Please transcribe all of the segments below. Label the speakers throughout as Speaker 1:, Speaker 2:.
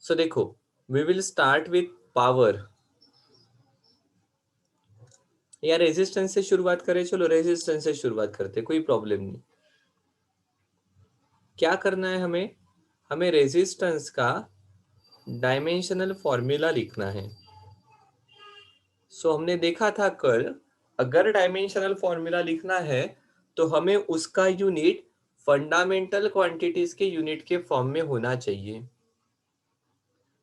Speaker 1: सो देखो, we will start with power या resistance से शुरुआत करें। चलो रेजिस्टेंस से शुरुआत करते, कोई प्रॉब्लम नहीं। क्या करना है हमें? हमें रेजिस्टेंस का डायमेंशनल फॉर्मूला लिखना है। सो हमने देखा था कल, अगर डायमेंशनल फॉर्मूला लिखना है तो हमें उसका यूनिट फंडामेंटल क्वांटिटीज के यूनिट के फॉर्म में होना चाहिए।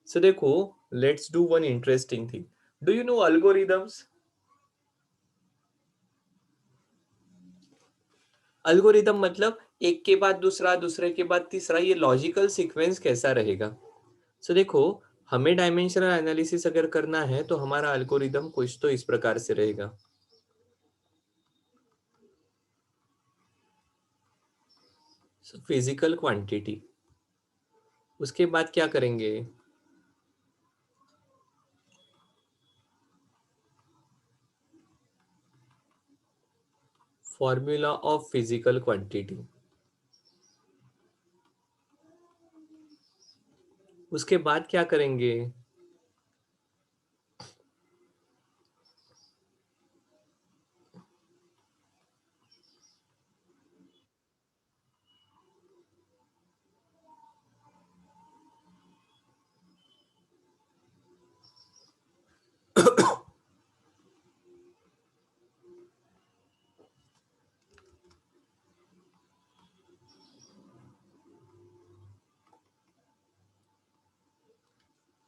Speaker 1: सो देखो, let's do one interesting thing. Do you know algorithms? Algorithm मतलब एक के बाद दूसरा, दूसरे के बाद तीसरा, ये लॉजिकल सीक्वेंस कैसा रहेगा। सो देखो, हमें डायमेंशनल एनालिसिस अगर करना है तो हमारा अल्गोरिदम कुछ तो इस प्रकार से रहेगा। फिजिकल क्वांटिटी, उसके बाद क्या करेंगे? फॉर्मूला ऑफ फिजिकल क्वांटिटी, उसके बाद क्या करेंगे?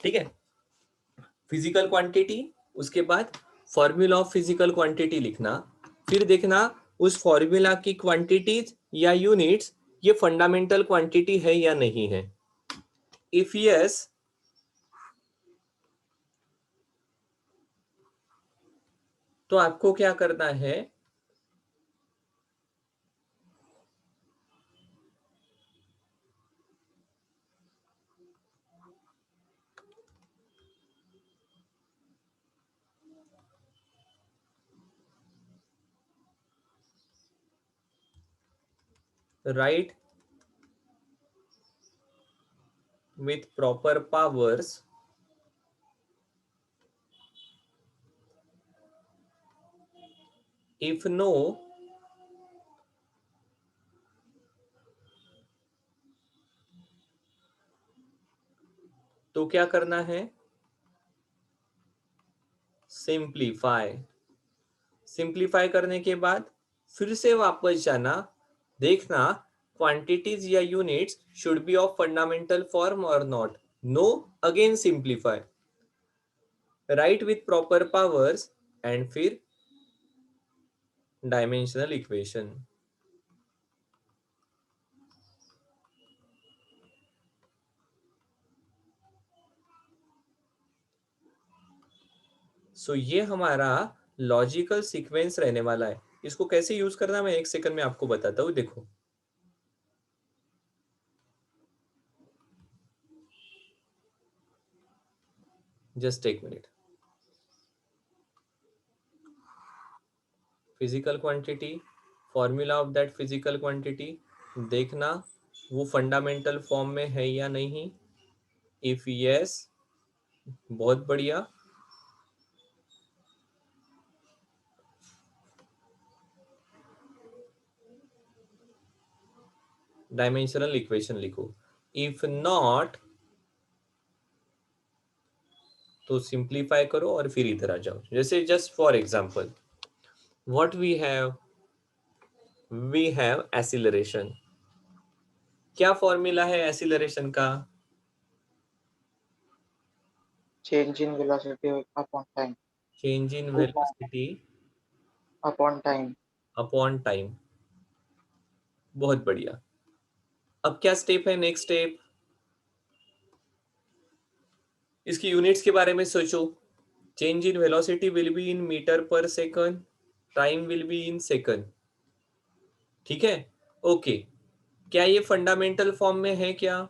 Speaker 1: ठीक है, फिजिकल क्वांटिटी, उसके बाद फॉर्मूला ऑफ फिजिकल क्वांटिटी लिखना, फिर देखना उस फॉर्मूला की क्वांटिटीज या यूनिट्स ये फंडामेंटल क्वांटिटी है या नहीं है। इफ यस, तो आपको क्या करना है? Right with proper powers if no, तो क्या करना है? सिंप्लीफाई। सिंप्लीफाई करने के बाद फिर से वापस जाना, देखना क्वांटिटीज या units should be of fundamental form और not. No, again simplify, right with proper powers and फिर डायमेंशनल इक्वेशन। सो ये हमारा लॉजिकल सीक्वेंस रहने वाला है। इसको कैसे यूज करना मैं एक सेकंड में आपको बताता हूँ। देखो, जस्ट एक minute. Physical quantity, formula of that physical quantity, देखना वो फंडामेंटल फॉर्म में है या नहीं। इफ यस, बहुत बढ़िया, डायमेंशनल इक्वेशन लिखो। इफ नॉट, तो सिंप्लीफाई करो और फिर इधर आ जाओ। जैसे just for example, what we have acceleration. क्या फॉर्मूला है एसिलरेशन का?
Speaker 2: change in velocity upon time.
Speaker 1: Change in velocity
Speaker 2: Upon time.
Speaker 1: Upon time. बहुत बढ़िया। अब क्या स्टेप है? नेक्स्ट स्टेप, इसकी यूनिट्स के बारे में सोचो। Change in velocity will be in metre per second, time will be in second. ठीक है, ओके। क्या ये फंडामेंटल फॉर्म में है क्या?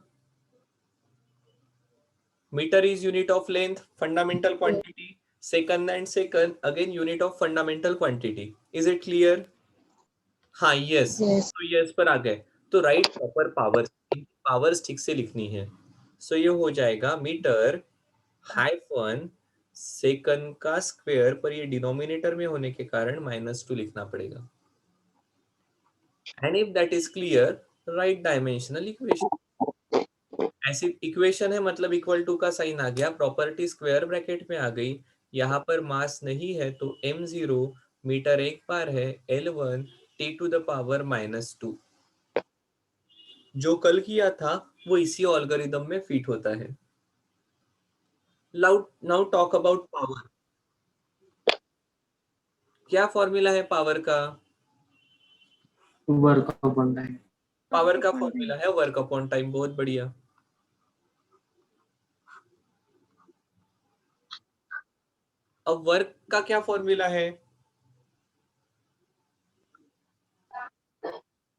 Speaker 1: Metre is unit of length, fundamental quantity, second and second again unit of fundamental quantity. Is it clear? हाँ, yes.
Speaker 3: Yes.
Speaker 1: तो yes पर आ गए, तो राइट प्रॉपर पावर्स, पावर्स ठीक से लिखनी है। सो ये हो जाएगा मीटर हाइफन सेकंड का स्क्वायर, पर ये डिनोमिनेटर में होने के कारण -2 लिखना पड़ेगा। And if that is clear, right dimensional equation. ऐसी इक्वेशन है मतलब इक्वल टू का साइन आ गया, प्रॉपर्टी स्क्वायर ब्रैकेट में आ गई। यहाँ पर मास नहीं है तो m0 मीटर एक बार है, L1 T⁻²। जो कल किया था वो इसी ऑल्गोरिदम में फिट होता है। Now talk about power. क्या फॉर्मूला है पावर का?
Speaker 2: Work upon time.
Speaker 1: पावर का फॉर्मूला है वर्क अपॉन टाइम। बहुत बढ़िया। अब वर्क का क्या फॉर्मूला है?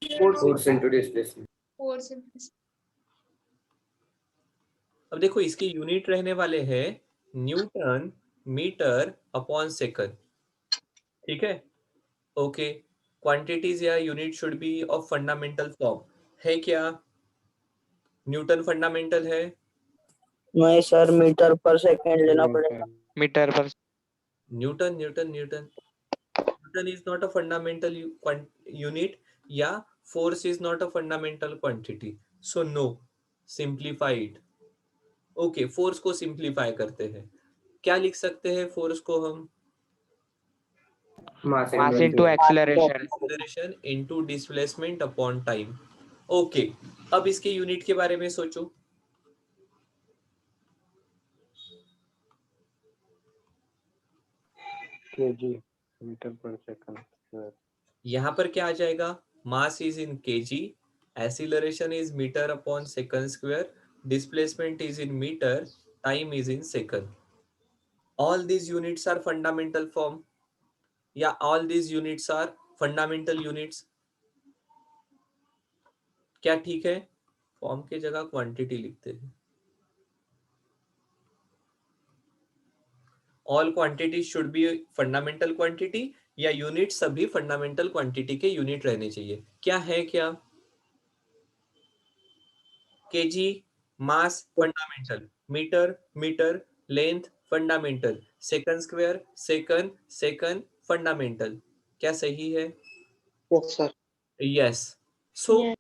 Speaker 3: Force into displacement.
Speaker 1: अब देखो इसकी यूनिट रहने वाले हैं न्यूटन मीटर अपॉन सेकंड। ठीक है, ओके। क्वांटिटीज या unit should be of fundamental form. है क्या न्यूटन फंडामेंटल है?
Speaker 4: नहीं सर, मीटर पर सेकंड लेना पड़ेगा।
Speaker 2: Metre per
Speaker 1: newton newton newton newton is not a fundamental unit, या force is not a fundamental quantity. So no, simplified. Okay, force को simplify करते हैं। क्या लिख सकते हैं फोर्स को हम?
Speaker 3: Mass
Speaker 2: mass
Speaker 3: into
Speaker 2: into acceleration.
Speaker 1: Acceleration into displacement upon time. Okay, अब इसके यूनिट के बारे में सोचो।
Speaker 3: KG metre per second.
Speaker 1: यहाँ पर क्या आ जाएगा? Mass is in KG, acceleration is metre upon second square, displacement is in metre, time is in second. All these units are fundamental form, या all these units are fundamental units? क्या ठीक है? Form की जगह quantity लिखते हैं। All quantity should be fundamental quantity, या unit सभी फंडामेंटल क्वांटिटी के यूनिट रहने चाहिए। क्या है क्या? KG mass fundamental, metre metre, length fundamental, second square second second fundamental. क्या सही है?
Speaker 2: Yes sir.
Speaker 1: यस। सो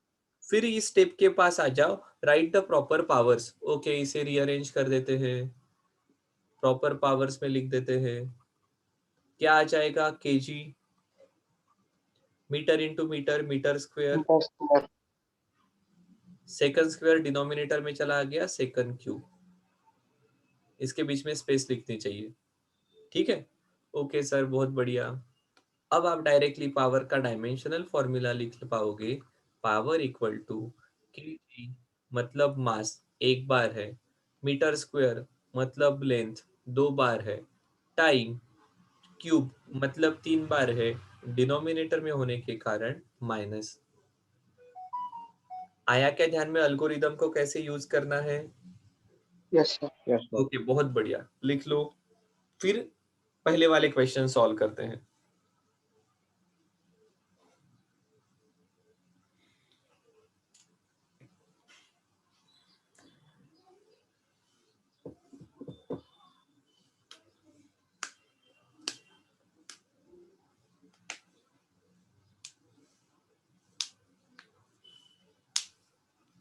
Speaker 1: फिर इस स्टेप के पास आ जाओ, right the proper powers. Okay, इसे रीअरेंज कर देते हैं, प्रॉपर पावर्स में लिख देते हैं। क्या आ जाएगा? Kg metre into metre, metre square,
Speaker 2: metre square.
Speaker 1: Second square denominator में चला गया, सेकंड क्यूब। इसके बीच में स्पेस लिखनी चाहिए। ठीक है, ओके सर, बहुत बढ़िया। अब आप डायरेक्टली पावर का डायमेंशनल फॉर्मूला लिख पाओगे। पावर इक्वल टू केजी मतलब मास एक बार है, मीटर स्क्वायर मतलब लेंथ दो बार है, टाइम क्यूब मतलब तीन बार है, डिनोमिनेटर में होने के कारण माइनस। आया क्या ध्यान में अल्गोरिदम को कैसे यूज करना है?
Speaker 2: Yes sir.
Speaker 1: ओके, बहुत बढ़िया, लिख लो। फिर पहले वाले क्वेश्चन सॉल्व करते हैं।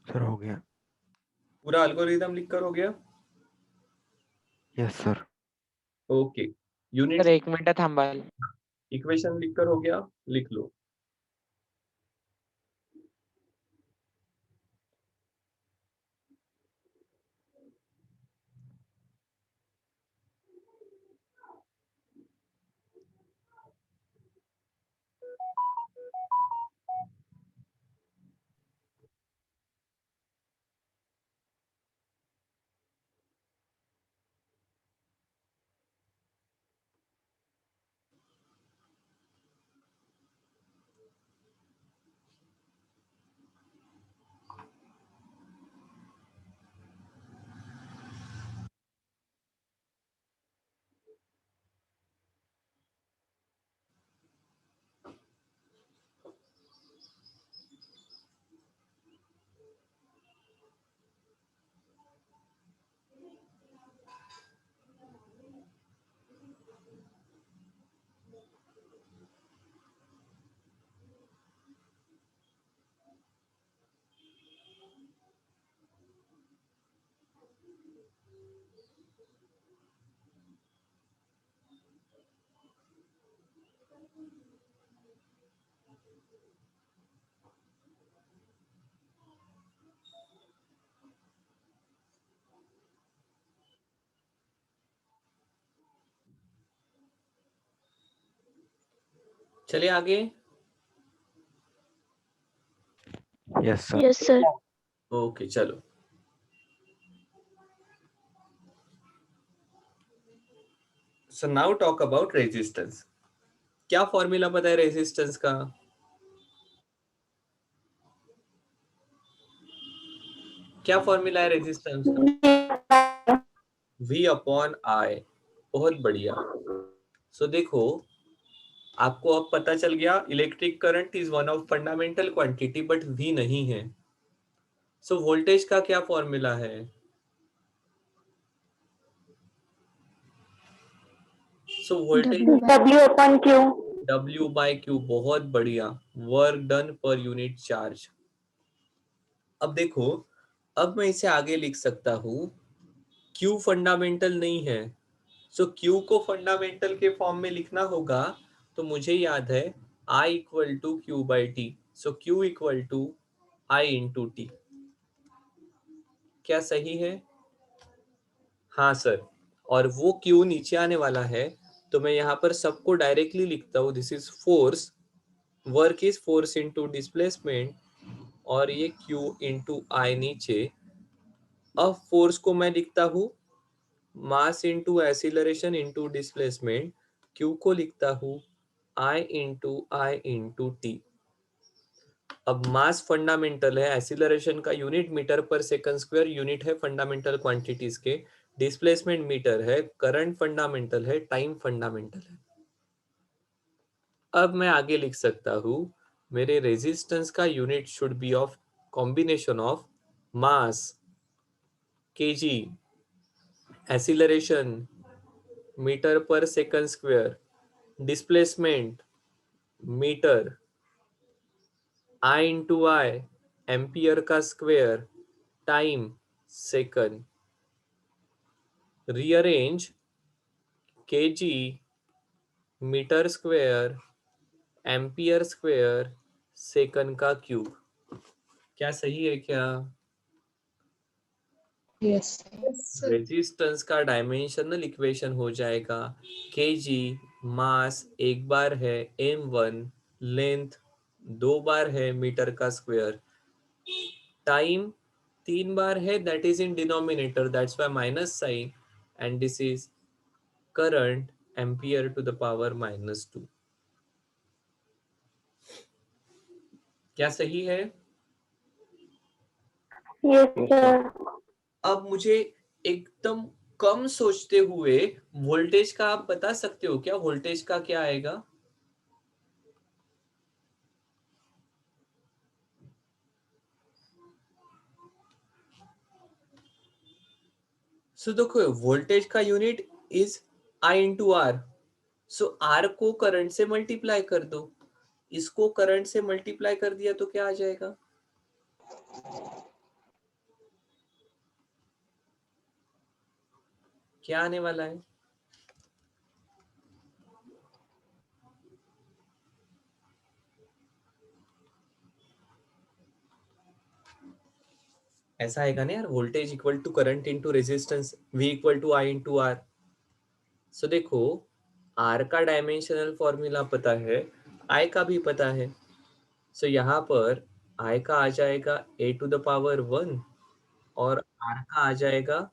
Speaker 5: सर हो गया।
Speaker 1: पूरा अल्गोरिदम लिख कर हो गया?
Speaker 5: Yes sir.
Speaker 1: Okay, unit
Speaker 2: sir 1 minute थांबाल।
Speaker 1: इक्वेशन लिख कर हो गया? लिख लो। चलिए आगे।
Speaker 5: Yes, sir.
Speaker 6: Yes, sir.
Speaker 1: Okay चलो। So now talk about resistance. क्या फॉर्मूला पता है रेजिस्टेंस का? क्या फॉर्मूला है रेजिस्टेंस का? V upon I। बहुत बढ़िया। सो देखो, आपको अब पता चल गया electric current is one of fundamental quantity but V नहीं है। सो वोल्टेज का क्या फॉर्मूला है? So voltage
Speaker 6: W upon Q.
Speaker 1: W by Q। बहुत बढ़िया। Work done per unit charge. अब देखो, अब मैं इसे आगे लिख सकता हूं। Q फंडामेंटल नहीं है, सो Q को फंडामेंटल के फॉर्म में लिखना होगा। तो मुझे याद है I equal to Q by T. So Q equal to I into T. क्या सही है? हाँ सर। और वो Q नीचे आने वाला है, तो मैं यहाँ पर सबको डायरेक्टली लिखता हूँ। This is force, work is force into displacement, और ये Q इंटू आई नीचे। अब फोर्स को मैं लिखता हूँ mass into acceleration into displacement. Q को लिखता हूँ I इंटू टी। अब मास फंडामेंटल है, एसिलरेशन का unit metre per second square unit है फंडामेंटल क्वांटिटीज के, डिस्प्लेसमेंट मीटर है, करंट फंडामेंटल है, टाइम फंडामेंटल है। अब मैं आगे लिख सकता हूँ, मेरे रेजिस्टेंस का unit should be of combination of mass kg, acceleration metre per second square, displacement metre, I into I ampere का square, time second. Rearrange kg metre square ampere square second का क्यूब। क्या सही है क्या?
Speaker 2: Yes.
Speaker 1: Resistance का dimensional equation हो जाएगा KG, मास एक बार है m1, लेंथ दो बार है मीटर का स्क्वायर, टाइम तीन बार है, that is in denominator, that's why minus sign, and this is current ampere to the power -2। क्या सही है?
Speaker 6: Yes, sir.
Speaker 1: अब मुझे एकदम कम सोचते हुए वोल्टेज का आप बता सकते हो क्या? वोल्टेज का क्या आएगा? सो देखो, वोल्टेज का unit is I into R. So R को करंट से मल्टीप्लाई कर दो, इसको करंट से मल्टीप्लाई कर दिया तो क्या आ जाएगा? क्या आने वाला है? ऐसा आएगा ना यार, voltage equal to current into resistance, V equal to I into R. So देखो, आर का डायमेंशनल फॉर्मूला पता है, आई का भी पता है। सो यहाँ पर आई का आ जाएगा a टू द पावर 1, और आर का आ जाएगा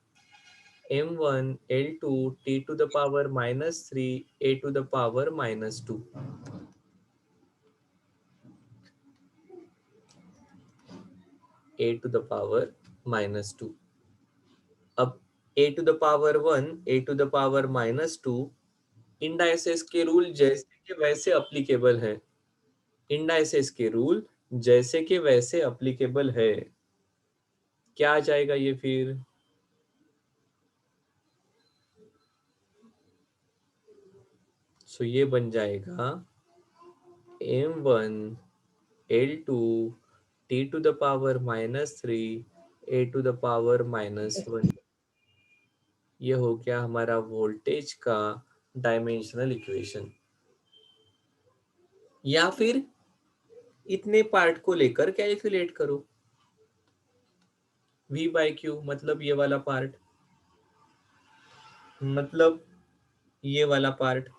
Speaker 1: m1 l2 t to the power -3 a to the power -2। a to the power -2। अब a to the power 1, a to the power -2 indices के रूल जैसे के वैसे अप्लीकेबल है। इंडाइसेस के रूल जैसे के वैसे अप्लीकेबल है। क्या आ जाएगा ये फिर? सो ये बन जाएगा m1 l2 t to the power -3 a to the power -1। ये हो गया हमारा वोल्टेज का डायमेंशनल इक्वेशन। या फिर इतने पार्ट को लेकर कैलकुलेट करो, V बाई क्यू मतलब ये वाला पार्ट, मतलब ये वाला पार्ट,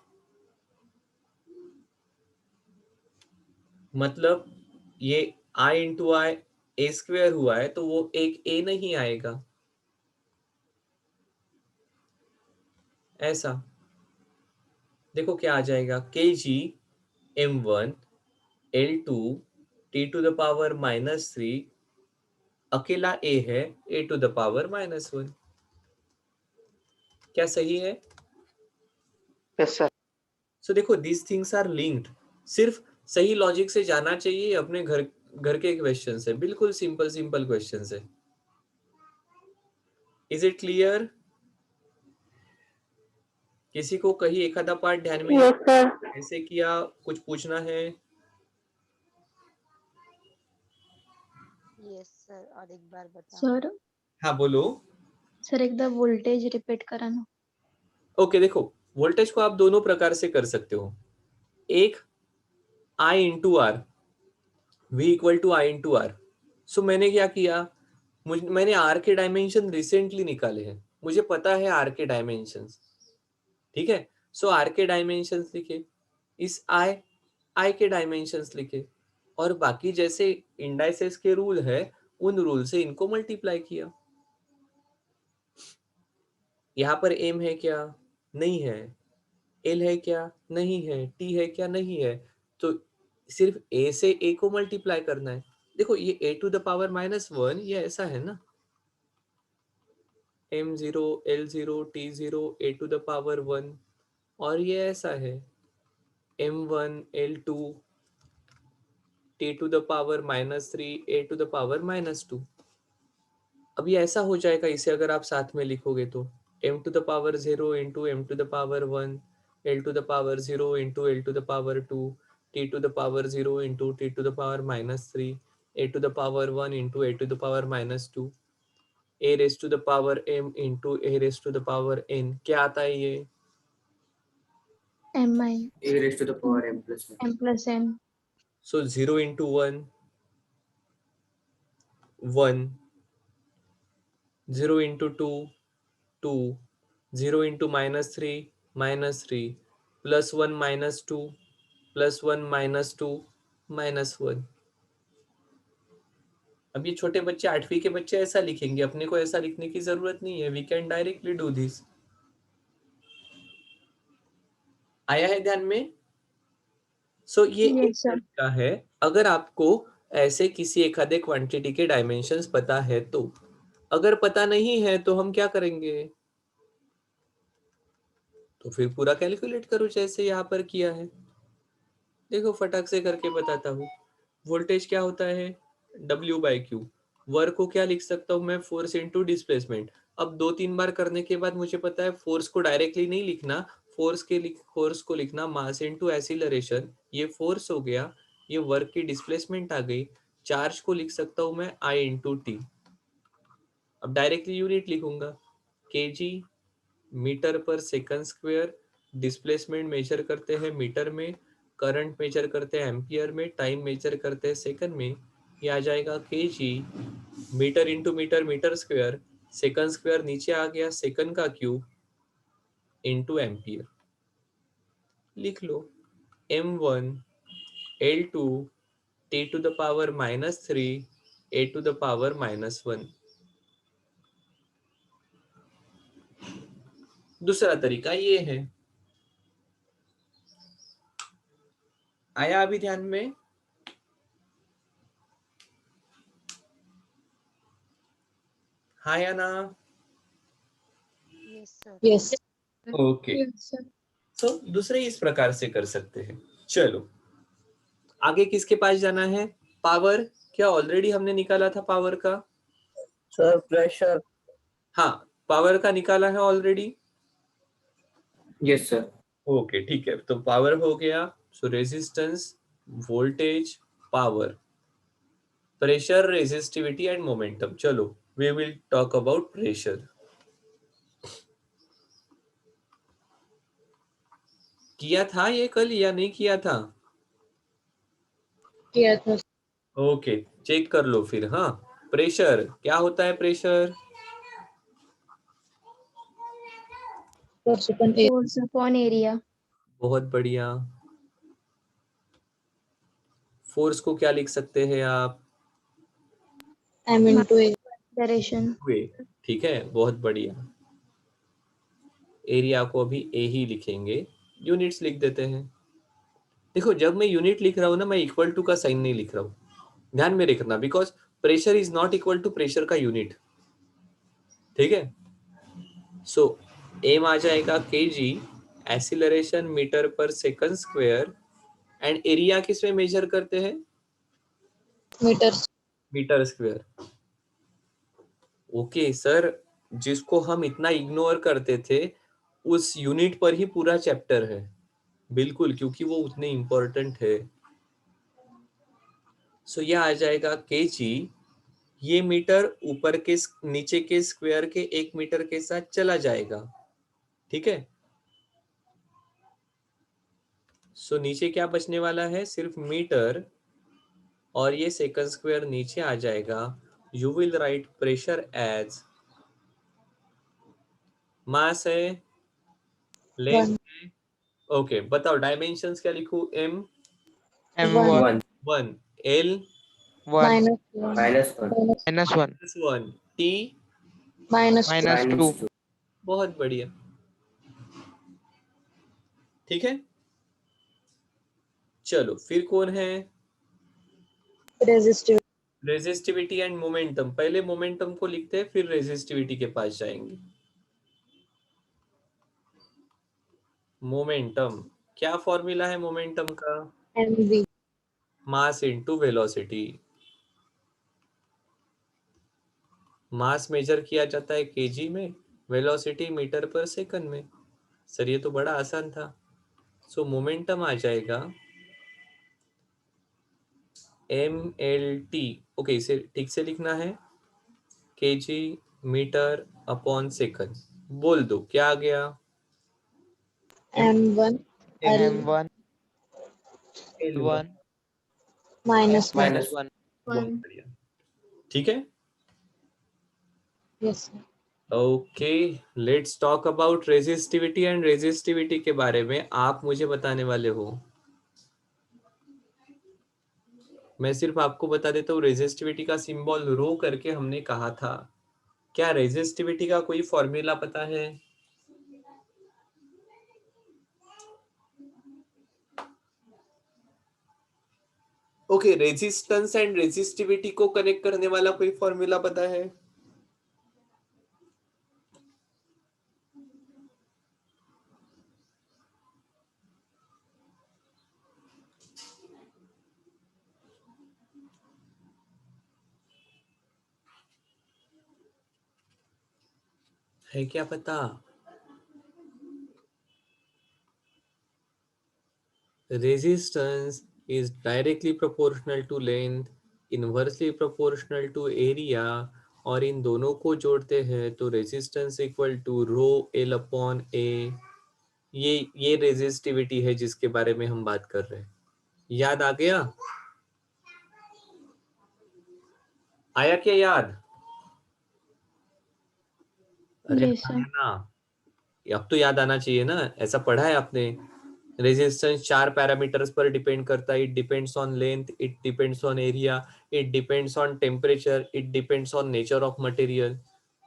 Speaker 1: मतलब ये I into I A square हुआ है तो वो एक ए नहीं आएगा, ऐसा। देखो क्या आ जाएगा, K G M1 L2 T to the power -3, अकेला A है A टू द पावर -1। क्या सही है?
Speaker 2: Yes, sir.
Speaker 1: सो देखो दिस थिंग्स आर लिंक्ड। सिर्फ सही लॉजिक से जाना चाहिए, अपने घर घर के क्वेश्चन से, बिल्कुल सिंपल सिंपल क्वेश्चन है। Is it clear? किसी को कहीं एक आधा पार्ट ध्यान में
Speaker 6: Yes, sir.
Speaker 1: ऐसे किया, कुछ पूछना है?
Speaker 7: यस सर, और एक बार बता।
Speaker 8: सर
Speaker 1: हाँ बोलो।
Speaker 8: सर एकदा वोल्टेज रिपीट करा ना.
Speaker 1: ओके देखो, वोल्टेज को आप दोनों प्रकार से कर सकते हो। एक I into R, V equal to I into R. So मैंने क्या किया, मैंने आर के डायमेंशन रिसेंटली निकाले हैं, मुझे पता है आर के डायमेंशंस, ठीक है। सो आर के डायमेंशंस लिखे, इस आई के डायमेंशंस लिखे, और बाकी जैसे इंडाइसेस के रूल है उन रूल से इनको मल्टीप्लाई किया। यहाँ पर एम है क्या? नहीं है। एल है क्या? नहीं है। टी है क्या? नहीं है। तो सिर्फ ए से ए को मल्टीप्लाई करना है। देखो ये ए टू द पावर -1 ये ऐसा है ना, M0 L0 T0 A to the power 1, और ये ऐसा है M1 L2 T to the power -3 A to the power -2। अब ये ऐसा हो जाएगा, इसे अगर आप साथ में लिखोगे तो m to the power 0 into m to the power 1 l to the power 0 into l to the power 2 t to the power 0 into t to the power -3 a to the power 1 into a to the power -2 a raise to the power m into a raise to the power n। क्या आता है ये?
Speaker 8: mi
Speaker 3: A raised to the power m plus 1.
Speaker 8: m plus n.
Speaker 1: So 0 into 1 1, 0 into 2 2, 0 into -3 plus 1 -2 plus 1 -2 -1। अब ये छोटे बच्चे 8वीं के बच्चे ऐसा लिखेंगे, अपने को ऐसा लिखने की जरूरत नहीं है, we can directly do this. आया है ध्यान में? सो ये एक
Speaker 8: Yes sir.
Speaker 1: तरीका है, अगर आपको ऐसे किसी एक आधे क्वांटिटी के डायमेंशंस पता है तो। अगर पता नहीं है तो हम क्या करेंगे, तो फिर पूरा कैलकुलेट करो जैसे यहाँ पर किया है। देखो फटाक से करके बताता हूँ। वोल्टेज क्या होता है? W by Q. वर्क को क्या लिख सकता हूँ मैं? Force into displacement. अब 2-3 बार करने के बाद मुझे पता है फोर्स को डायरेक्टली नहीं लिखना, फोर्स को लिखना मास इंटू एक्सीलरेशन। ये फोर्स हो गया, ये वर्क की डिस्प्लेसमेंट आ गई। चार्ज को लिख सकता हूँ मैं I इंटू टी। अब डायरेक्टली यूनिट लिखूंगा, kg metre per second square. Displacement major करते हैं मीटर में, करंट मेजर करते हैं एम्पियर में, टाइम मेजर करते हैं सेकंड में। ये आ जाएगा kg metre into metre metre square, second square नीचे आ गया, सेकंड का क्यूब इंटू एम्पियर। लिख लो M1 L2 T to the power -3 A to the power -1। दूसरा तरीका ये है। आया अभी ध्यान में? हाँ या ना?
Speaker 7: Yes sir.
Speaker 8: Yes.
Speaker 1: Okay.
Speaker 8: Yes sir.
Speaker 1: तो दूसरे इस प्रकार से कर सकते हैं। चलो आगे किसके पास जाना है? पावर। क्या ऑलरेडी हमने निकाला था पावर का?
Speaker 4: Sir pressure.
Speaker 1: हाँ पावर का निकाला है ऑलरेडी।
Speaker 3: Yes, sir.
Speaker 1: ओके ठीक है, तो पावर हो गया। So resistance, voltage, power, pressure, resistivity and momentum. चलो we will talk about pressure. किया था ये कल या नहीं किया था?
Speaker 2: किया था
Speaker 1: ओके, चेक कर लो फिर। हाँ, प्रेशर क्या होता है? प्रेशर
Speaker 2: फोर्स अपन
Speaker 8: फोर्स अपॉन एरिया।
Speaker 1: बहुत बढ़िया। फोर्स को क्या लिख सकते हैं आप?
Speaker 2: एम इंटू ए
Speaker 8: डायरेक्शन।
Speaker 1: वे। ठीक है, बहुत बढ़िया। एरिया को अभी ए ही लिखेंगे, यूनिट्स लिख देते हैं। देखो, जब मैं यूनिट लिख रहा हूँ ना, मैं इक्वल टू का साइन नहीं लिख रहा हूँ, ध्यान में रखना, because pressure is not equal to pressure का यूनिट। ठीक है, सो एम आ जाएगा K G, acceleration metre per second square, and area किस में मेजर करते हैं?
Speaker 2: Metre.
Speaker 1: Metre square. Okay sir, जिसको हम इतना इग्नोर करते थे, उस यूनिट पर ही पूरा चैप्टर है। बिल्कुल, क्योंकि वो उतने इंपॉर्टेंट है। सो यह आ जाएगा केजी, ये मीटर ऊपर के नीचे के स्क्वायर के 1 मीटर के साथ चला जाएगा। ठीक है, सो नीचे क्या बचने वाला है? सिर्फ मीटर, और ये सेकंड स्क्वायर नीचे आ जाएगा। You will write pressure as mass है, लेंथ
Speaker 2: वन
Speaker 1: है। ओके, बताओ डायमेंशंस क्या लिखूं? M
Speaker 2: one
Speaker 1: 1, L
Speaker 2: minus one
Speaker 3: -1
Speaker 1: +1, T
Speaker 2: minus
Speaker 3: -2
Speaker 1: बहुत बढ़िया। ठीक है, चलो फिर कौन है?
Speaker 2: Resistive
Speaker 1: resistivity and momentum. पहले मोमेंटम को लिखते हैं, फिर रेजिस्टिविटी के पास जाएंगे। मोमेंटम क्या फॉर्मूला है मोमेंटम का?
Speaker 2: M V
Speaker 1: mass into velocity. Mass measure किया जाता है केजी में, वेलोसिटी मीटर पर सेकंड में। सर ये तो बड़ा आसान था। सो मोमेंटम आ जाएगा एम एल टी। ओके, इसे ठीक से लिखना है, केजी मीटर अपॉन सेकंड। बोल दो क्या आ गया?
Speaker 2: M one L
Speaker 3: M1
Speaker 1: L1
Speaker 2: minus one.
Speaker 3: -1
Speaker 1: बहुत बढ़िया। ठीक है,
Speaker 2: yes
Speaker 1: okay, let's talk about resistivity and resistivity के बारे में आप मुझे बताने वाले हो। मैं सिर्फ आपको बता देता हूँ, रेजिस्टिविटी का सिंबल रो करके हमने कहा था। क्या रेजिस्टिविटी का कोई फॉर्मूला पता है? ओके, रेजिस्टेंस एंड रेजिस्टिविटी को कनेक्ट करने वाला कोई फॉर्मूला पता है? है क्या पता? Resistance is directly proportional to length, inversely proportional to area, और इन दोनों को जोड़ते हैं तो resistance equal to rho L upon A. ये रेजिस्टिविटी है जिसके बारे में हम बात कर रहे हैं। याद आ गया? आया क्या याद? अरे
Speaker 8: यस
Speaker 1: हाँ
Speaker 8: सर।
Speaker 1: ना, अब तो याद आना चाहिए ना, ऐसा पढ़ा है आपने। रेजिस्टेंस 4 पैरामीटर्स पर डिपेंड करता है। It depends on length, it depends on area, it depends on temperature, it depends on nature of material.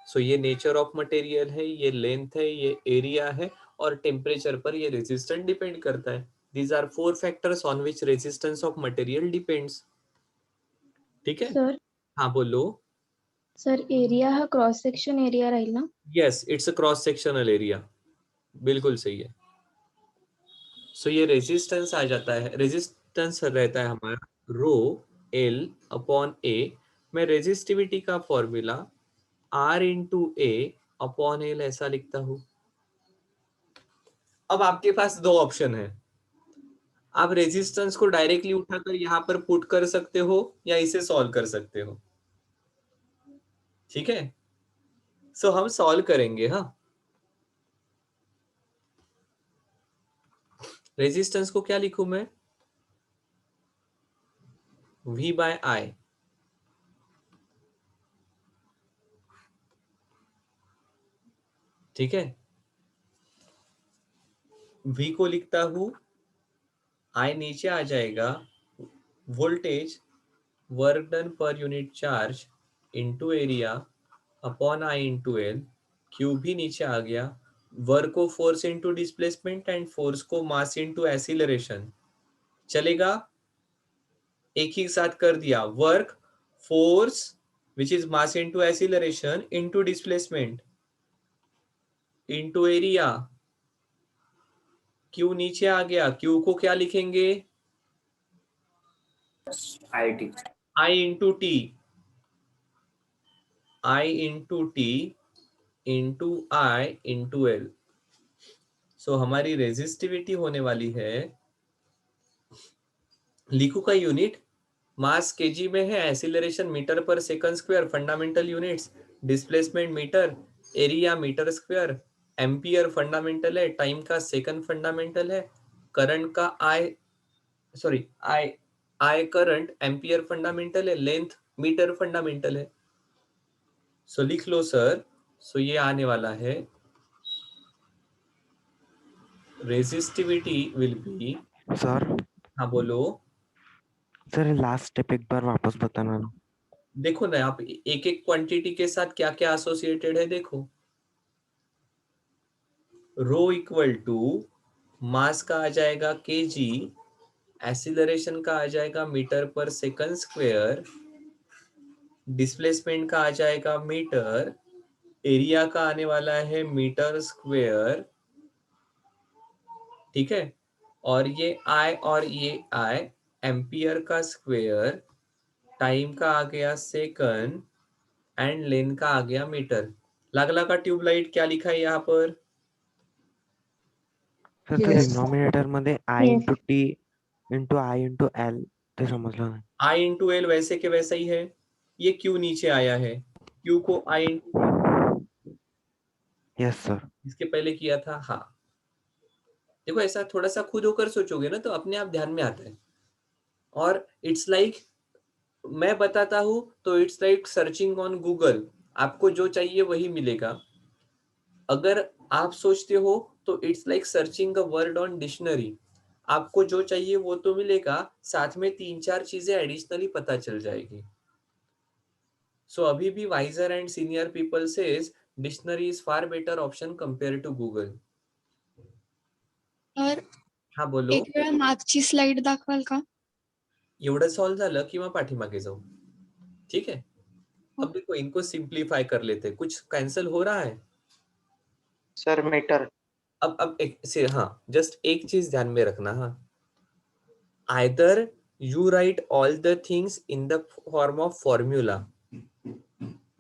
Speaker 1: So ये नेचर ऑफ मटेरियल है, ये लेंथ है, ये एरिया है, और टेम्परेचर पर ये रेजिस्टेंस डिपेंड करता है। These are 4 factors on which resistance of material depends. ठीक है,
Speaker 8: सर
Speaker 1: हाँ बोलो।
Speaker 8: सर एरिया हा क्रॉस सेक्शन एरिया राहील ना?
Speaker 1: Yes, it's a cross sectional area, बिल्कुल सही है। सो ये रेजिस्टेंस आ जाता है, रेजिस्टेंस रहता है हमारा रो एल अपॉन ए। मैं रेजिस्टिविटी का formula R into A upon L ऐसा लिखता हूं। अब आपके पास दो ऑप्शन है, आप रेजिस्टेंस को डायरेक्टली उठाकर यहां पर पुट कर सकते हो या इसे सॉल्व कर सकते हो। ठीक है, सो हम सॉल्व करेंगे। हाँ, रेजिस्टेंस को क्या लिखूं मैं? V बाय आई। ठीक है, V को लिखता हूं, I नीचे आ जाएगा, voltage work done per unit charge into area upon I into L. Q भी नीचे आ गया, वर्क को force into displacement and force को मास इनटू एक्सीलरेशन। चलेगा? एक ही साथ कर दिया, work force which is mass into acceleration into displacement into area. Q नीचे आ गया, क्यू को क्या लिखेंगे?
Speaker 3: IT.
Speaker 1: I into T, I into T into I into L. So हमारी रेजिस्टिविटी होने वाली है, लिखू का यूनिट मास केजी में है, acceleration metre per second square, fundamental units displacement metre, area metre square, ampere fundamental है, टाइम का सेकंड फंडामेंटल है, करंट का आई करंट एम्पियर फंडामेंटल है, लेंथ मीटर फंडामेंटल है। सो लिख लो सर। सो ये आने वाला है, रेजिस्टिविटी विल बी,
Speaker 5: सर
Speaker 1: हाँ बोलो।
Speaker 5: सर लास्ट स्टेप एक बार वापस बताना ना।
Speaker 1: देखो ना, आप एक एक क्वांटिटी के साथ क्या क्या एसोसिएटेड है देखो। रो इक्वल टू मास का आ जाएगा केजी, एक्सीलरेशन का आ जाएगा metre per second square, displacement का आ जाएगा मीटर, एरिया का आने वाला है मीटर स्क्वायर। ठीक है, और ये आई और ये आई एम्पियर का स्क्वायर, टाइम का आ गया सेकंड एंड लेंथ का आ गया मीटर। लागला का ट्यूबलाइट क्या लिखा है यहाँ पर?
Speaker 5: सर तो
Speaker 2: Yes.
Speaker 5: डिनॉमिनेटर मध्ये आय
Speaker 6: Yes.
Speaker 5: Into T into I into L, ते समजलं नाही.
Speaker 1: आई इंटू एल वैसे के वैसा ही है, ये क्यू नीचे आया है, क्यू को आई इंटू
Speaker 5: यस सर.
Speaker 1: इसके पहले किया था। हाँ देखो, ऐसा थोड़ा सा खुद होकर सोचोगे ना तो अपने आप ध्यान में आता है। और इट्स लाइक मैं बताता हूं तो it's like searching on Google, आपको जो चाहिए वही मिलेगा। अगर आप सोचते हो तो it's like searching a word on dictionary, आपको जो चाहिए वो तो मिलेगा, साथ में 3-4 चीजें एडिशनली पता चल जाएगी। सो अभी भी wiser and senior people says dictionary is far better option compare to Google.
Speaker 8: तर
Speaker 1: हाँ बोलो।
Speaker 8: एक वेळा मागची स्लाइड दाखवाल का?
Speaker 1: एवढं सॉल्व झालं कि मग पाठीमागे जाऊ। ठीक है, अब देखो इनको सिंप्लीफाई कर लेते, कुछ कैंसिल हो रहा है।
Speaker 2: Sir, meter.
Speaker 1: अब एक से, हाँ जस्ट एक चीज ध्यान में रखना, हाँ either you right all the things in the form of formula,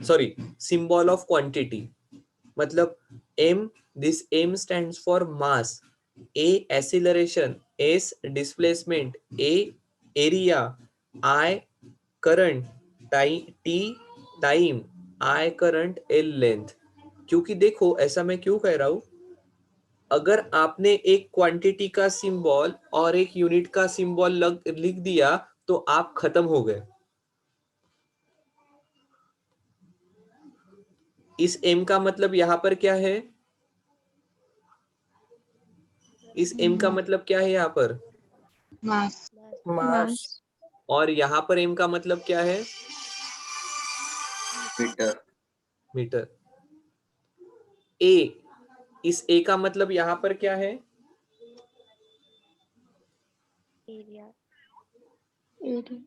Speaker 1: sorry symbol of quantity. मतलब m, this m stands for mass, a acceleration, s displacement, a area, I current, t time, I current, l length। क्योंकि देखो ऐसा मैं क्यों कह रहा हूं, अगर आपने एक क्वांटिटी का सिंबल और एक यूनिट का सिंबल लिख दिया तो आप खत्म हो गए। इस m का मतलब यहां पर क्या है, इस m का मतलब क्या है यहाँ पर,
Speaker 2: Mass.
Speaker 6: Mass.
Speaker 1: और यहाँ पर m का मतलब क्या है,
Speaker 3: Meter.
Speaker 1: मीटर। a, इस a का मतलब यहाँ पर क्या है,
Speaker 7: एरिया।
Speaker 8: एरिया।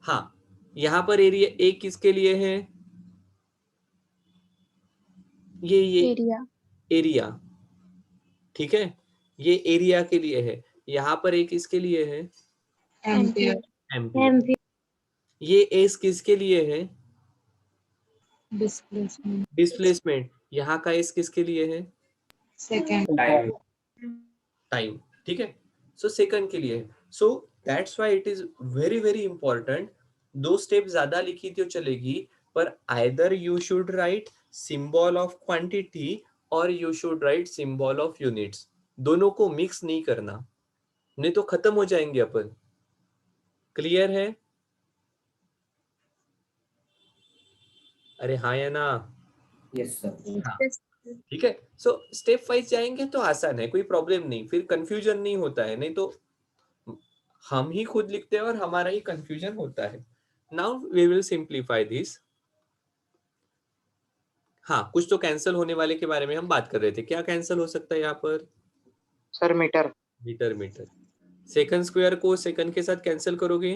Speaker 1: हाँ यहाँ पर एरिया a किसके लिए है, ये
Speaker 8: एरिया।
Speaker 1: एरिया। ठीक है, ये एरिया के लिए है। यहाँ पर a किसके लिए है,
Speaker 2: Ampere.
Speaker 1: एम्पियर।
Speaker 6: Ampere.
Speaker 1: ये s किसके लिए है,
Speaker 2: Displacement.
Speaker 1: डिस्प्लेसमेंट। यहाँ का एस किसके लिए है?
Speaker 3: Time.
Speaker 1: टाइम, ठीक है। सो सेकंड के लिए है। So that's why it is very very important. 2 step ज्यादा लिखी तो चलेगी, पर either you should write symbol of quantity और you should write symbol of units. दोनों को मिक्स नहीं करना, नहीं तो खत्म हो जाएंगे अपन। क्लियर है? अरे हाँ या ना?
Speaker 3: Yes, sir.
Speaker 1: हाँ, ठीक है। सो स्टेप वाइज जाएंगे तो आसान है, कोई प्रॉब्लम नहीं, फिर कंफ्यूजन नहीं होता है, नहीं तो हम ही खुद लिखते हैं और हमारा ही कंफ्यूजन होता है। Now we will simplify this. हाँ, कुछ तो कैंसिल होने वाले के बारे में हम बात कर रहे थे। क्या कैंसिल हो सकता है यहाँ पर?
Speaker 2: Sir metre.
Speaker 1: Metre metre. Second square को सेकंड के साथ कैंसिल करोगे?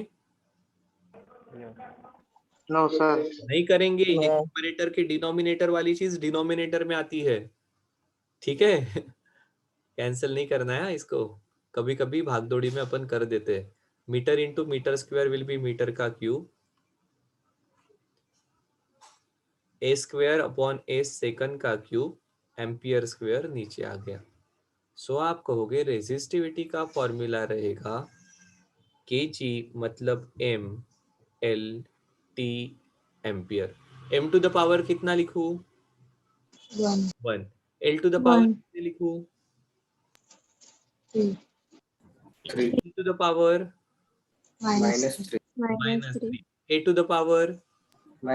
Speaker 2: No sir.
Speaker 1: नहीं करेंगे। ये
Speaker 4: No.
Speaker 1: न्यूमरेटर के डिनोमिनेटर वाली चीज डिनोमिनेटर में आती है, ठीक है। कैंसिल नहीं करना है इसको। कभी कभी भागदौड़ी में अपन कर देते हैं। Metre into metre square will be metre का cube, A square upon A second का क्यूब, एम्पियर स्क्वायर नीचे आ गया। सो आप कहोगे रेजिस्टिविटी का फॉर्मूला रहेगा kg मतलब m l t ampere. m to the power कितना लिखूं? 1। l टू द पावर कितने लिखूं?
Speaker 3: 3.
Speaker 1: e to the power
Speaker 3: -3.
Speaker 1: -3, a to the power -।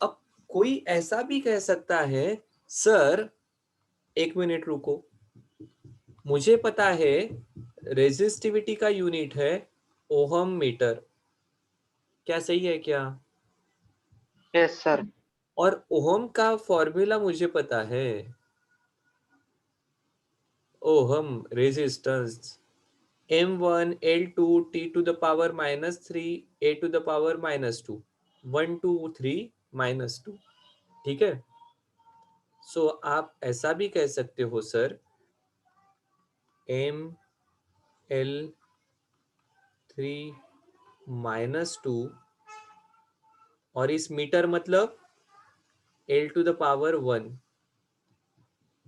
Speaker 1: अब कोई ऐसा भी कह सकता है, सर 1 मिनट रुको, मुझे पता है रेजिस्टिविटी का यूनिट है ओहम मीटर। क्या सही है क्या?
Speaker 2: Yes sir.
Speaker 1: और ओहम का फॉर्मूला मुझे पता है, ohm resistance M1 L2 T to the power -3 A to the power -2 1 2 3 -2, ठीक है। सो आप ऐसा भी कह सकते हो सर M L 3 -2 और इस मीटर मतलब L to the power 1।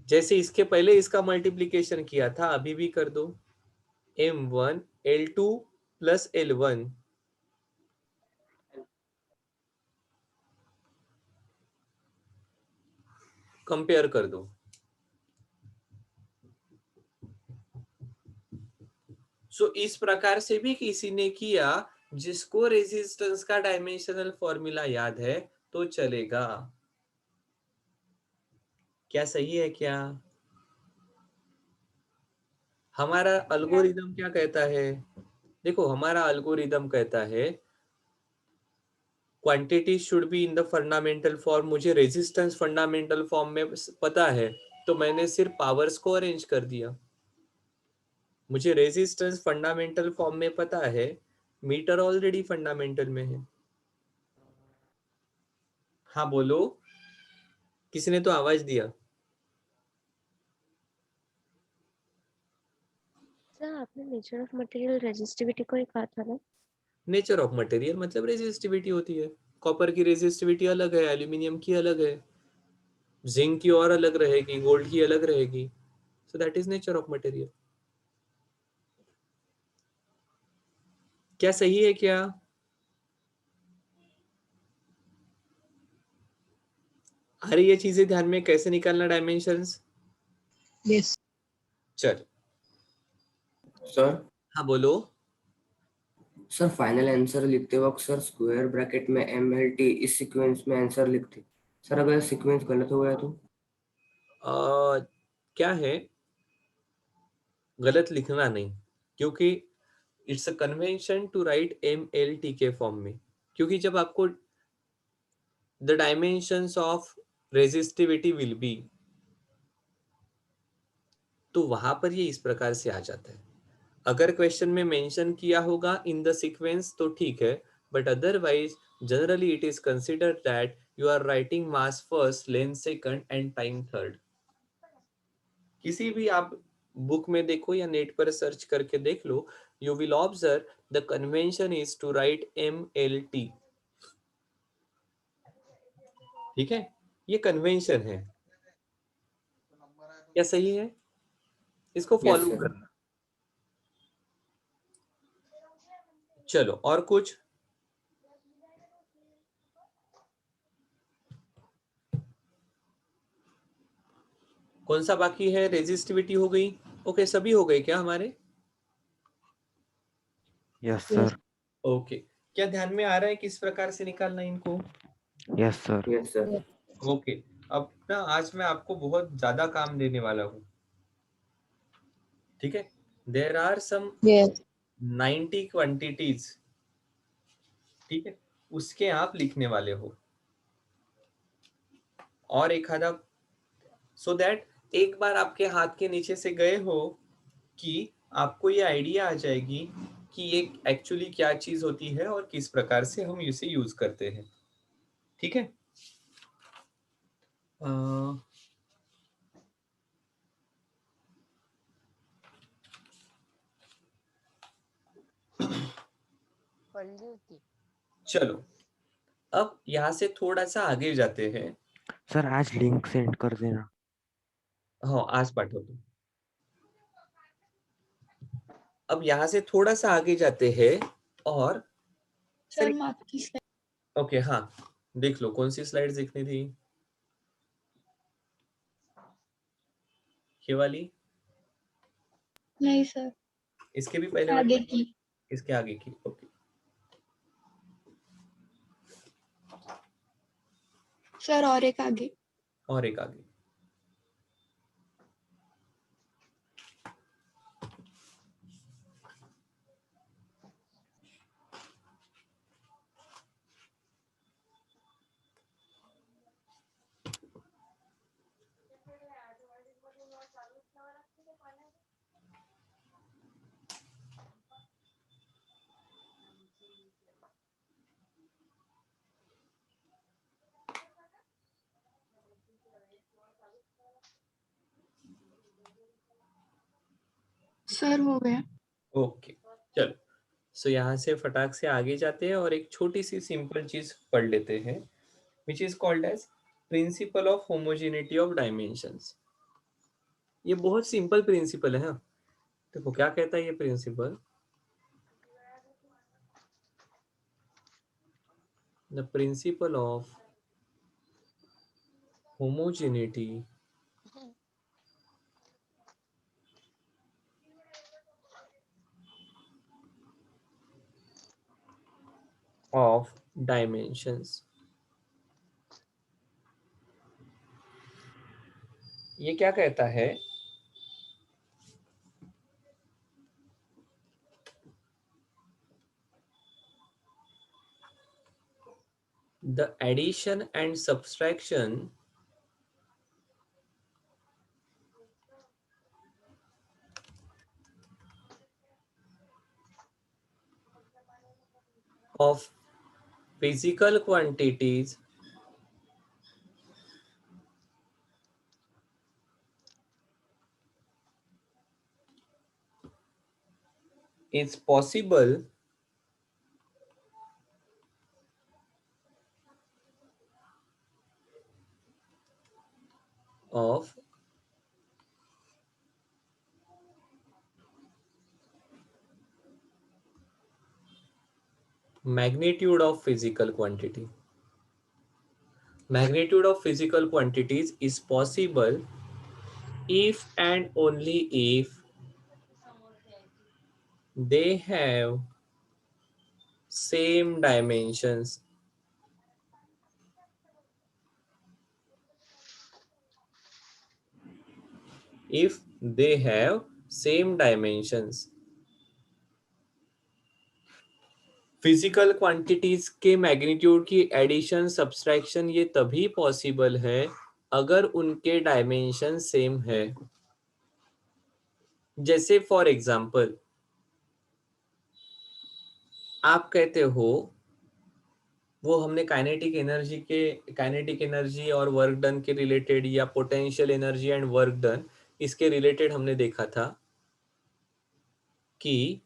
Speaker 1: जैसे इसके पहले इसका मल्टीप्लीकेशन किया था, अभी भी कर दो। M1 L2 plus L1 compare कर दो। सो इस प्रकार से भी किसी ने किया, जिसको रेजिस्टेंस का डायमेंशनल फॉर्मूला याद है तो चलेगा। क्या सही है क्या? हमारा अल्गोरिदम क्या कहता है? देखो, हमारा अल्गोरिदम कहता है quantity should be in the fundamental form. मुझे रेजिस्टेंस फंडामेंटल फॉर्म में पता है, तो मैंने सिर्फ पावर्स को अरेंज कर दिया। मुझे रेजिस्टेंस फंडामेंटल फॉर्म में पता है, मीटर ऑलरेडी फंडामेंटल में है। हाँ बोलो, किसी ने तो आवाज दिया।
Speaker 7: सर आपने नेचर ऑफ मटेरियल रेजिस्टिविटी को ही कहा था ना?
Speaker 1: नेचर ऑफ मटेरियल मतलब रेजिस्टिविटी होती है। कॉपर की रेजिस्टिविटी अलग है, एल्यूमिनियम की अलग है, जिंक की और अलग रहेगी, गोल्ड की अलग रहेगी। So that is nature of material. क्या सही है क्या? आ रही है चीजें ध्यान में, कैसे निकालना डायमेंशंस?
Speaker 2: यस
Speaker 1: चल,
Speaker 3: सर
Speaker 1: हाँ बोलो।
Speaker 3: सर फाइनल आंसर लिखते वक्त सर स्क्वायर ब्रैकेट में MLT इस सीक्वेंस में आंसर लिखते। सर अगर सीक्वेंस गलत हो गया तो?
Speaker 1: क्या है, गलत लिखना नहीं, क्योंकि it's a convention to write MLT के फॉर्म में। क्योंकि जब आपको the dimensions of resistivity will be, तो वहां पर ये इस प्रकार से आ जाता है। अगर क्वेश्चन में मेंशन किया होगा इन द सीक्वेंस तो ठीक है, but otherwise generally it is considered that you are writing mass first, length second and time third. किसी भी आप बुक में देखो या नेट पर सर्च करके देख लो, you will observe the convention is to write MLT। ठीक है, ये कन्वेंशन है, क्या सही है? इसको
Speaker 3: यस
Speaker 1: फॉलो
Speaker 3: सर।
Speaker 1: करना। चलो और कुछ? कौन सा बाकी है? रेजिस्टिविटी हो गई। ओके, सभी हो गए क्या हमारे?
Speaker 5: Yes sir.
Speaker 1: ओके, क्या ध्यान में आ रहा है किस प्रकार से निकालना इनको?
Speaker 5: Yes sir.
Speaker 3: Yes sir.
Speaker 1: Okay, अब ना आज मैं आपको बहुत ज्यादा काम देने वाला हूँ, ठीक है? देर आर सम 90 क्वांटिटीज, ठीक है, उसके आप लिखने वाले हो, और एक आधा, सो दैट एक बार आपके हाथ के नीचे से गए हो कि आपको ये आइडिया आ जाएगी कि ये एक्चुअली क्या चीज होती है और किस प्रकार से हम इसे यूज करते हैं, ठीक है? चलो अब यहाँ से थोड़ा सा आगे जाते हैं।
Speaker 5: सर आज लिंक सेंड कर देना।
Speaker 1: हाँ, आज पाठवतो। अब यहाँ से थोड़ा सा आगे जाते हैं और
Speaker 8: सर मागची slide.
Speaker 1: ओके, हाँ, देख लो कौन सी स्लाइड देखनी थी? ये वाली?
Speaker 8: नहीं सर,
Speaker 1: इसके भी पहले
Speaker 8: आगे
Speaker 1: वाली?
Speaker 8: की.
Speaker 1: इसके आगे की, ओके।
Speaker 8: सर और एक आगे.
Speaker 1: और एक आगे।
Speaker 8: सर हो गया.
Speaker 1: ओके, चलो, सो यहाँ से फटाक से आगे जाते हैं और एक छोटी सी सिंपल चीज पढ़ लेते हैं, which is called as principle of homogeneity of dimensions. ये बहुत सिंपल प्रिंसिपल है। हाँ, देखो क्या कहता है ये principle. The principle of homogeneity of dimensions। ये क्या कहता है? The addition and subtraction of physical quantities is possible of magnitude of physical quantity। Magnitude of physical quantities is possible if and only if they have same dimensions। If they have same dimensions। Physical quantities के magnitude की addition subtraction ये तभी possible है अगर उनके dimension same है। जैसे for example आप कहते हो, वो हमने काइनेटिक एनर्जी और वर्क डन के रिलेटेड, या potential energy and work done, इसके रिलेटेड हमने देखा था कि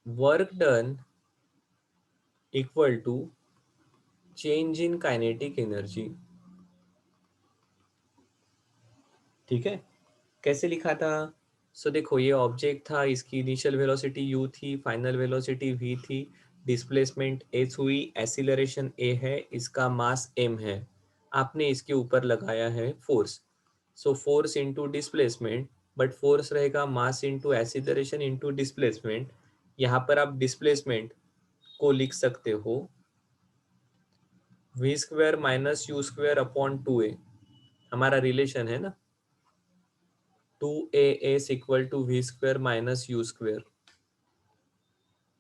Speaker 1: work done equal to change in kinetic energy. ठीक है, कैसे लिखा था? सो देखो, ये ऑब्जेक्ट था, इसकी इनिशियल वेलोसिटी u थी, फाइनल वेलोसिटी v थी, डिस्प्लेसमेंट h हुई, एक्सीलरेशन a है, इसका मास m है, आपने इसके ऊपर लगाया है force. So force into displacement, but force रहेगा mass into acceleration into displacement. यहाँ पर आप डिस्प्लेसमेंट को लिख सकते हो v square minus U square upon 2a, हमारा रिलेशन है ना, 2a is equal to v square minus u square.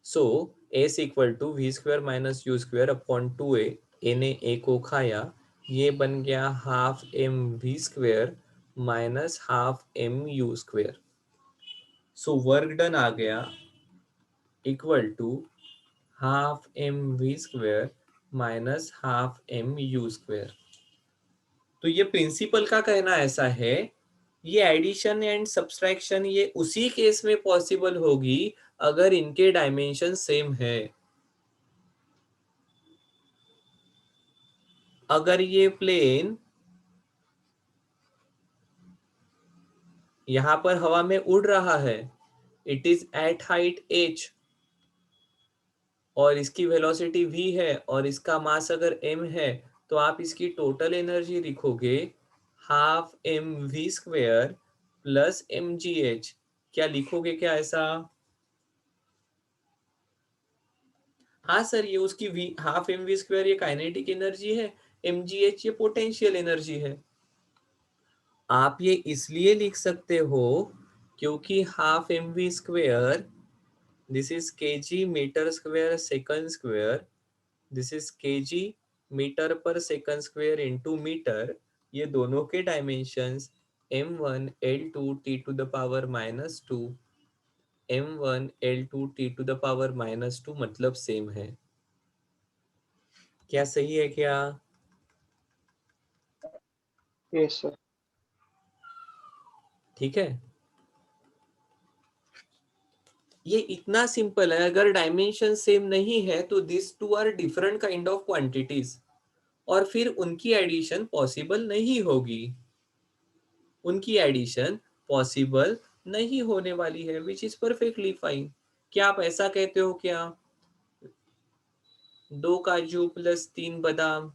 Speaker 1: So a is equal to v square minus u square upon 2a, a ने a को खाया, ये बन गया half m v square minus half m u square. So work done आ गया equal to half m v square minus half m u square. तो ये प्रिंसिपल का कहना ऐसा है, ये एडिशन एंड सब्सट्रैक्शन ये उसी केस में पॉसिबल होगी अगर इनके डायमेंशन सेम है। अगर ये प्लेन यहां पर हवा में उड़ रहा है, it is at height h, और इसकी वेलोसिटी v है, और इसका मास अगर m है, तो आप इसकी टोटल एनर्जी लिखोगे half m v square plus m g h। क्या लिखोगे क्या ऐसा? हाँ सर, ये उसकी v half M V square ये काइनेटिक एनर्जी है, mgh ये पोटेंशियल एनर्जी है। आप ये इसलिए लिख सकते हो क्योंकि half M V square, this is kg metre square second square, this is kg metre per second square into metre, ये दोनों के dimensions m1 l2 t to the power minus 2, m1 l2 t to the power minus 2 मतलब same है। क्या सही है क्या?
Speaker 2: Yes, sir.
Speaker 1: ठीक है, ये इतना सिंपल है। अगर डायमेंशन सेम नहीं है तो this two are different kind of quantities, और फिर उनकी एडिशन पॉसिबल नहीं होगी, उनकी एडिशन पॉसिबल नहीं होने वाली है, विच इज परफेक्टली फाइन। क्या आप ऐसा कहते हो क्या 2 काजू प्लस 3 बादाम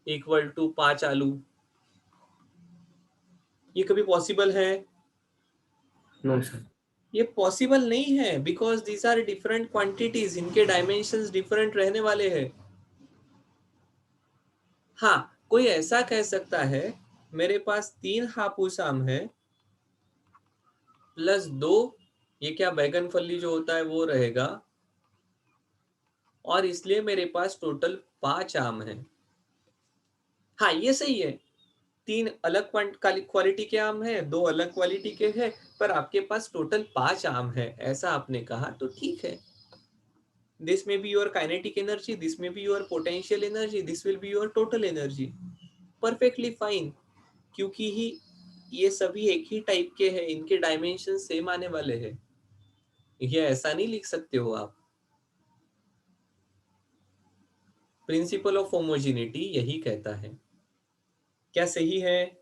Speaker 1: इक्वल टू 5 आलू? ये कभी पॉसिबल है?
Speaker 3: No sir.
Speaker 1: ये पॉसिबल नहीं है, because these are different quantities, इनके डायमेंशंस डिफरेंट रहने वाले हैं। हाँ, कोई ऐसा कह सकता है मेरे पास 3 हापुस आम है प्लस 2, ये क्या बैगन फली जो होता है वो रहेगा, और इसलिए मेरे पास टोटल 5 आम है। हाँ, ये सही है, 3 अलग क्वालिटी के आम है, 2 अलग क्वालिटी के हैं, पर आपके पास टोटल 5 आम है, ऐसा आपने कहा तो ठीक है। This may be your kinetic energy, this may be your potential energy, this will be your total energy. Perfectly fine, क्योंकि ही ये सभी एक ही टाइप के हैं, इनके डायमेंशन सेम आने वाले हैं। ये ऐसा नहीं लिख सकते हो आप। प्रिंसिपल ऑफ होमोजेनिटी यही कहता है। क्या सही है?